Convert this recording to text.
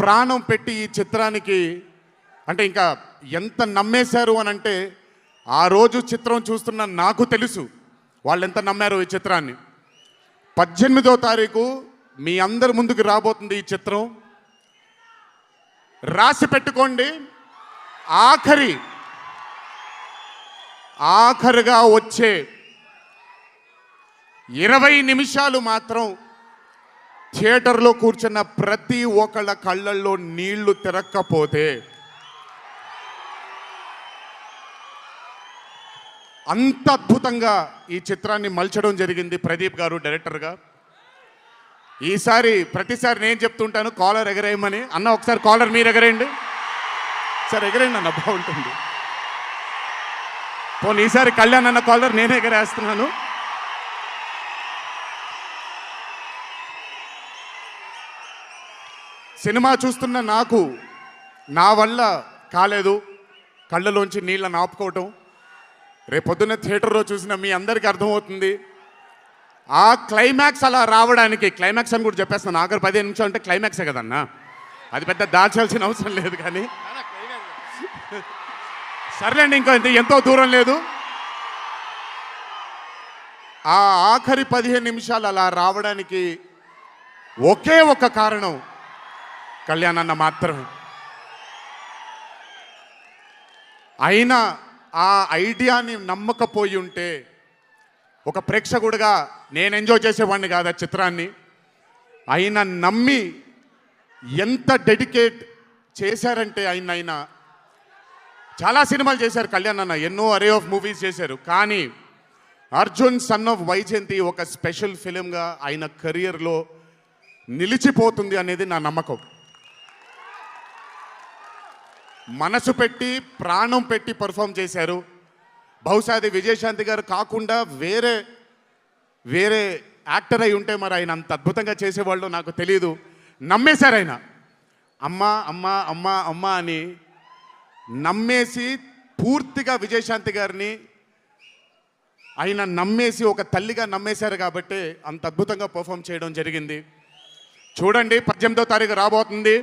ప్రాణం పెట్టి ఈ చిత్రానికి అంటే ఇంకా ఎంత నమ్మేశారు అని అంటే ఆ రోజు చిత్రం చూస్తున్న నాకు తెలుసు వాళ్ళు ఎంత నమ్మారో ఈ చిత్రాన్ని. 18వ తారీఖు మీ అందరి ముందుకు రాబోతుంది ఈ చిత్రం. రాసి పెట్టుకోండి, ఆఖరిగా వచ్చే 20 నిమిషాలు మాత్రం థియేటర్లో కూర్చున్న ప్రతి ఒక్కళ్ళ కళ్ళల్లో నీళ్లు తిరక్కపోతే అంత అద్భుతంగా ఈ చిత్రాన్ని మలచడం జరిగింది ప్రదీప్ గారు డైరెక్టర్గా. ప్రతిసారి నేను చెప్తుంటాను కాలర్ ఎగరేయమని. అన్న ఒకసారి కాలర్ మీరు ఎగరేయండి సార్, ఎగరేయండి అన్న, బాగుంటుంది. పోనీ ఈసారి కళ్యాణ్ అన్న కాలర్ నేనే ఎగరేస్తున్నాను. సినిమా చూస్తున్న నాకు నా వల్ల కాలేదు కళ్ళలోంచి నీళ్ళని ఆపుకోవటం. రేపొద్దున్న థియేటర్లో చూసిన మీ అందరికీ అర్థమవుతుంది. ఆ క్లైమాక్స్ అలా రావడానికి, క్లైమాక్స్ అని కూడా చెప్పేస్తున్నాను, ఆఖరి 15 నిమిషాలు అంటే క్లైమాక్సే కదన్నా, అది పెద్ద దాచాల్సిన అవసరం లేదు. కానీ సర్లేండి, ఇంకో ఎంతో దూరం లేదు. ఆ ఆఖరి 15 నిమిషాలు అలా రావడానికి ఒకే ఒక కారణం కళ్యాణ్ అన్న మాత్రమే. అయినా ఆ ఐడియాని నమ్మకపోయి ఉంటే ఒక ప్రేక్షకుడిగా నేను ఎంజాయ్ చేసేవాడిని కాదు ఆ చిత్రాన్ని. అయినా నమ్మి ఎంత డెడికేట్ చేశారంటే ఆయన చాలా సినిమాలు చేశారు కళ్యాణ్ అన్న, ఎన్నో అరే ఆఫ్ మూవీస్ చేశారు. కానీ అర్జున్ సన్ ఆఫ్ వైజయంతి ఒక స్పెషల్ ఫిలింగా ఆయన కెరియర్లో నిలిచిపోతుంది అనేది నా నమ్మకం. మనసు పెట్టి ప్రాణం పెట్టి పర్ఫామ్ చేశారు. బహుశా అది విజయశాంతి గారు కాకుండా వేరే యాక్టర్ అయి ఉంటే మరి ఆయన అంత అద్భుతంగా చేసేవాళ్ళు నాకు తెలియదు. నమ్మేశారు ఆయన. అమ్మా అమ్మా అమ్మా అమ్మా అని నమ్మేసి పూర్తిగా విజయశాంతి గారిని ఆయన నమ్మేసి ఒక తల్లిగా నమ్మేశారు కాబట్టి అంత అద్భుతంగా పర్ఫామ్ చేయడం జరిగింది. చూడండి, 18వ తారీఖు రాబోతుంది.